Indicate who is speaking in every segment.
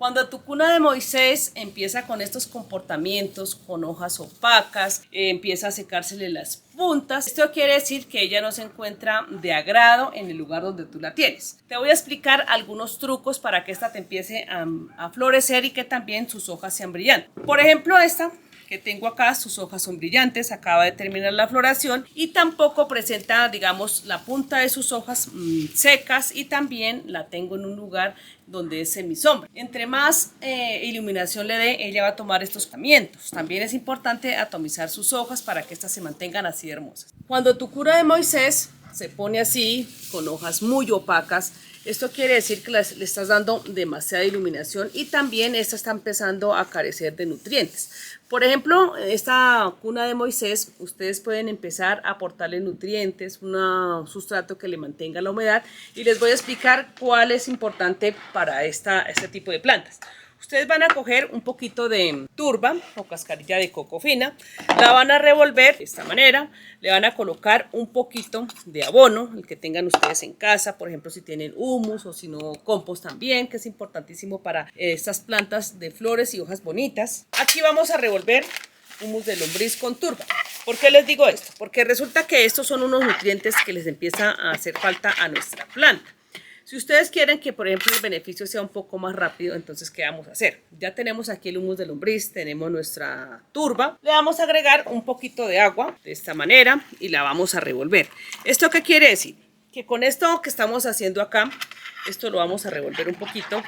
Speaker 1: Cuando tu cuna de Moisés empieza con estos comportamientos, con hojas opacas, empieza a secársele las puntas, esto quiere decir que ella no se encuentra de agrado en el lugar donde tú la tienes. Te voy a explicar algunos trucos para que esta te empiece a florecer y que también sus hojas sean brillantes. Por ejemplo, esta que tengo acá, sus hojas son brillantes, acaba de terminar la floración y tampoco presenta, digamos, la punta de sus hojas secas, y también la tengo en un lugar donde es semisombra. Entre más iluminación le dé, ella va a tomar estos tratamientos. También es importante atomizar sus hojas para que estas se mantengan así de hermosas. Cuando tu cuna de Moisés se pone así, con hojas muy opacas, esto quiere decir que le estás dando demasiada iluminación y también esta está empezando a carecer de nutrientes. Por ejemplo, esta cuna de Moisés, ustedes pueden empezar a aportarle nutrientes, un sustrato que le mantenga la humedad, y les voy a explicar cuál es importante para este tipo de plantas. Ustedes van a coger un poquito de turba o cascarilla de coco fina, la van a revolver de esta manera, le van a colocar un poquito de abono, el que tengan ustedes en casa, por ejemplo si tienen humus o si no compost también, que es importantísimo para estas plantas de flores y hojas bonitas. Aquí vamos a revolver humus de lombriz con turba. ¿Por qué les digo esto? Porque resulta que estos son unos nutrientes que les empieza a hacer falta a nuestra planta. Si ustedes quieren que, por ejemplo, el beneficio sea un poco más rápido, entonces, ¿qué vamos a hacer? Ya tenemos aquí el humus de lombriz, tenemos nuestra turba. Le vamos a agregar un poquito de agua de esta manera y la vamos a revolver. ¿Esto qué quiere decir? Que con esto que estamos haciendo acá, esto lo vamos a revolver un poquito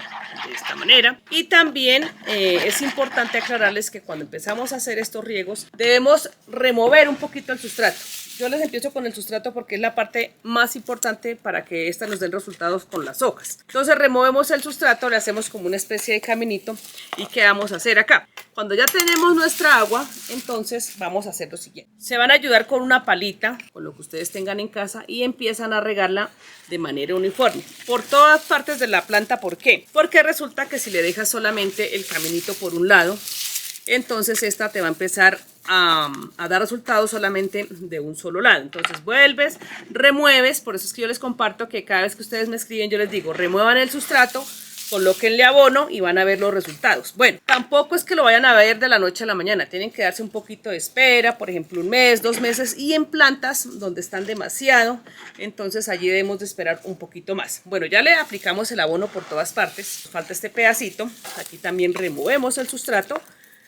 Speaker 1: de esta manera. Y también es importante aclararles que cuando empezamos a hacer estos riegos, debemos remover un poquito el sustrato. Yo les empiezo con el sustrato porque es la parte más importante para que éstas nos den resultados con las hojas. Entonces removemos el sustrato, le hacemos como una especie de caminito. ¿Y qué vamos a hacer acá? Cuando ya tenemos nuestra agua, entonces vamos a hacer lo siguiente. Se van a ayudar con una palita, con lo que ustedes tengan en casa, y empiezan a regarla de manera uniforme por todas partes de la planta. ¿Por qué? Porque resulta que si le dejas solamente el caminito por un lado, entonces esta te va a empezar a dar resultados solamente de un solo lado. Entonces vuelves, remueves. Por eso es que yo les comparto que cada vez que ustedes me escriben, yo les digo, remuevan el sustrato, colóquenle abono y van a ver los resultados. Bueno, tampoco es que lo vayan a ver de la noche a la mañana, tienen que darse un poquito de espera, por ejemplo 1 mes, 2 meses, y en plantas donde están demasiado, entonces allí debemos de esperar un poquito más. Bueno, ya le aplicamos el abono por todas partes, falta este pedacito. Aquí también removemos el sustrato.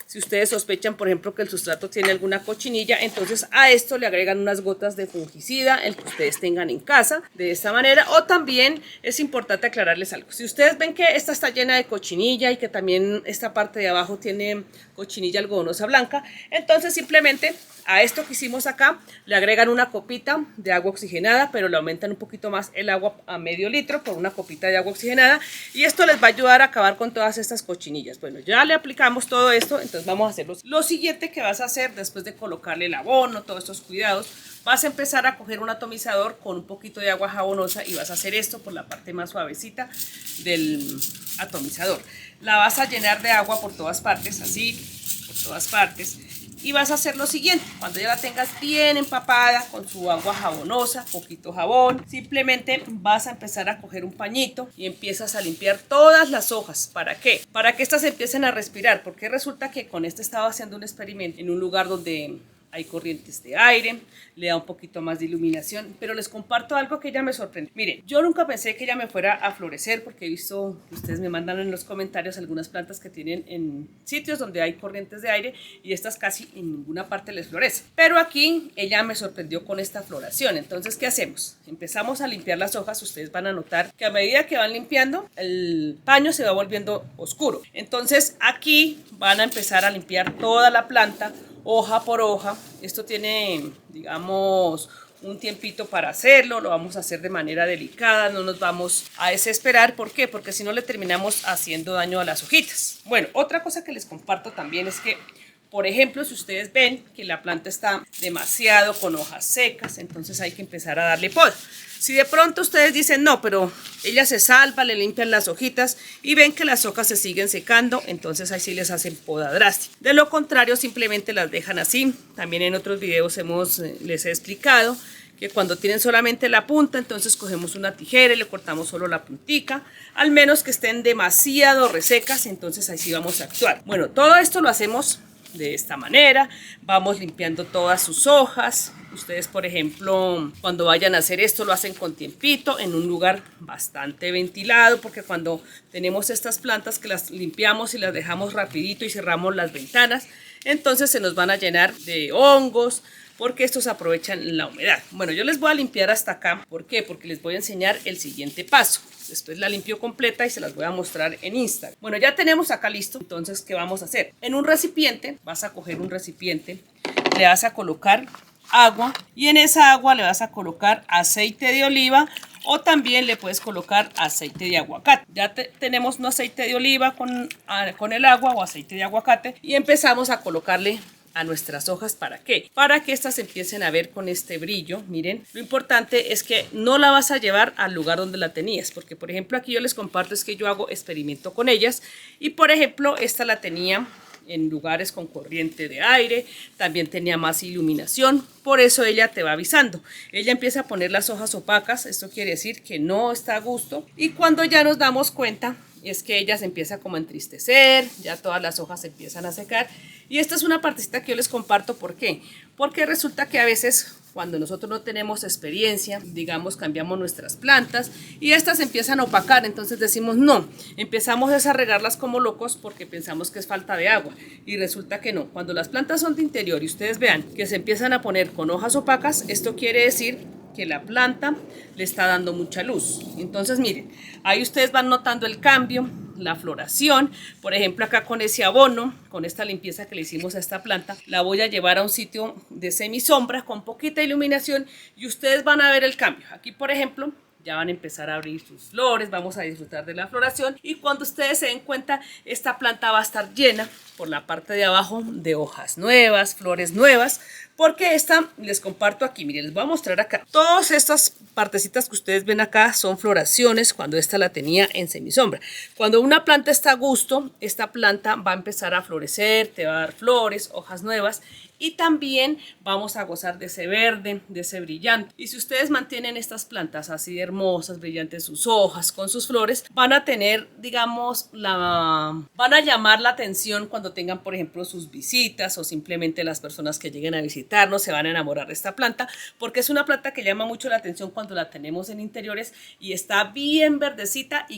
Speaker 1: Si ustedes sospechan, por ejemplo, que el sustrato tiene alguna cochinilla, entonces a esto le agregan unas gotas de fungicida, el que ustedes tengan en casa, de esta manera. O también es importante aclararles algo. Si ustedes ven que esta está llena de cochinilla y que también esta parte de abajo tiene cochinilla algodonosa blanca, entonces simplemente a esto que hicimos acá le agregan una copita de agua oxigenada, pero le aumentan un poquito más el agua a medio litro por una copita de agua oxigenada, y esto les va a ayudar a acabar con todas estas cochinillas. Bueno, ya le aplicamos todo esto, entonces vamos a hacer lo siguiente que vas a hacer después de colocarle el abono, todos estos cuidados. Vas a empezar a coger un atomizador con un poquito de agua jabonosa y vas a hacer esto por la parte más suavecita del atomizador. La vas a llenar de agua por todas partes, así, por todas partes. Y vas a hacer lo siguiente: cuando ya la tengas bien empapada con su agua jabonosa, poquito jabón, simplemente vas a empezar a coger un pañito y empiezas a limpiar todas las hojas. ¿Para qué? Para que estas empiecen a respirar, porque resulta que con este estaba haciendo un experimento en un lugar donde hay corrientes de aire, le da un poquito más de iluminación, pero les comparto algo que ella me sorprendió. Miren, yo nunca pensé que ella me fuera a florecer, porque he visto que ustedes me mandan en los comentarios algunas plantas que tienen en sitios donde hay corrientes de aire y estas casi en ninguna parte les florecen. Pero aquí ella me sorprendió con esta floración. Entonces, ¿qué hacemos? Empezamos a limpiar las hojas. Ustedes van a notar que a medida que van limpiando, el paño se va volviendo oscuro. Entonces, aquí van a empezar a limpiar toda la planta, hoja por hoja. Esto tiene, digamos, un tiempito para hacerlo, lo vamos a hacer de manera delicada, no nos vamos a desesperar. ¿Por qué? Porque si no le terminamos haciendo daño a las hojitas. Bueno, otra cosa que les comparto también es que, por ejemplo, si ustedes ven que la planta está demasiado con hojas secas, entonces hay que empezar a darle poda. Si de pronto ustedes dicen, no, pero ella se salva, le limpian las hojitas y ven que las hojas se siguen secando, entonces ahí sí les hacen poda drástica. De lo contrario, simplemente las dejan así. También en otros videos les he explicado que cuando tienen solamente la punta, entonces cogemos una tijera y le cortamos solo la puntica, al menos que estén demasiado resecas, entonces así vamos a actuar. Bueno, todo esto lo hacemos de esta manera, vamos limpiando todas sus hojas. Ustedes, por ejemplo, cuando vayan a hacer esto lo hacen con tiempito, en un lugar bastante ventilado, porque cuando tenemos estas plantas que las limpiamos y las dejamos rapidito y cerramos las ventanas, entonces se nos van a llenar de hongos, porque estos aprovechan la humedad. Bueno, yo les voy a limpiar hasta acá. ¿Por qué? Porque les voy a enseñar el siguiente paso. Después la limpio completa y se las voy a mostrar en Instagram. Bueno, ya tenemos acá listo. Entonces, ¿qué vamos a hacer? En un recipiente, vas a coger un recipiente, le vas a colocar agua y en esa agua le vas a colocar aceite de oliva o también le puedes colocar aceite de aguacate. Ya tenemos un aceite de oliva con el agua o aceite de aguacate y empezamos a colocarle a nuestras hojas. ¿Para qué? Para que estas empiecen a ver con este brillo. Miren, lo importante es que no la vas a llevar al lugar donde la tenías, porque por ejemplo aquí yo les comparto es que yo hago experimento con ellas y por ejemplo esta la tenía en lugares con corriente de aire, también tenía más iluminación, por eso ella te va avisando. Ella empieza a poner las hojas opacas, esto quiere decir que no está a gusto, y cuando ya nos damos cuenta es que ella se empieza como a entristecer, ya todas las hojas se empiezan a secar, y esta es una partecita que yo les comparto. ¿Por qué? Porque resulta que a veces cuando nosotros no tenemos experiencia, digamos, cambiamos nuestras plantas y estas empiezan a opacar, entonces decimos no, empezamos a regarlas como locos porque pensamos que es falta de agua y resulta que no. Cuando las plantas son de interior y ustedes vean que se empiezan a poner con hojas opacas, esto quiere decir que la planta le está dando mucha luz. Entonces miren, ahí ustedes van notando el cambio, la floración. Por ejemplo, acá con ese abono, con esta limpieza que le hicimos a esta planta, la voy a llevar a un sitio de semisombra con poquita iluminación y ustedes van a ver el cambio. Aquí, por ejemplo, ya van a empezar a abrir sus flores, vamos a disfrutar de la floración y cuando ustedes se den cuenta, esta planta va a estar llena por la parte de abajo de hojas nuevas, flores nuevas, porque esta, les comparto aquí, miren, les voy a mostrar acá. Todas estas partecitas que ustedes ven acá son floraciones cuando esta la tenía en semisombra. Cuando una planta está a gusto, esta planta va a empezar a florecer, te va a dar flores, hojas nuevas y también vamos a gozar de ese verde, de ese brillante. Y si ustedes mantienen estas plantas así de hermosas, brillantes sus hojas, con sus flores, van a tener, digamos, van a llamar la atención cuando tengan, por ejemplo, sus visitas o simplemente las personas que lleguen a visitarnos se van a enamorar de esta planta porque es una planta que llama mucho la atención cuando la tenemos en interiores y está bien verdecita y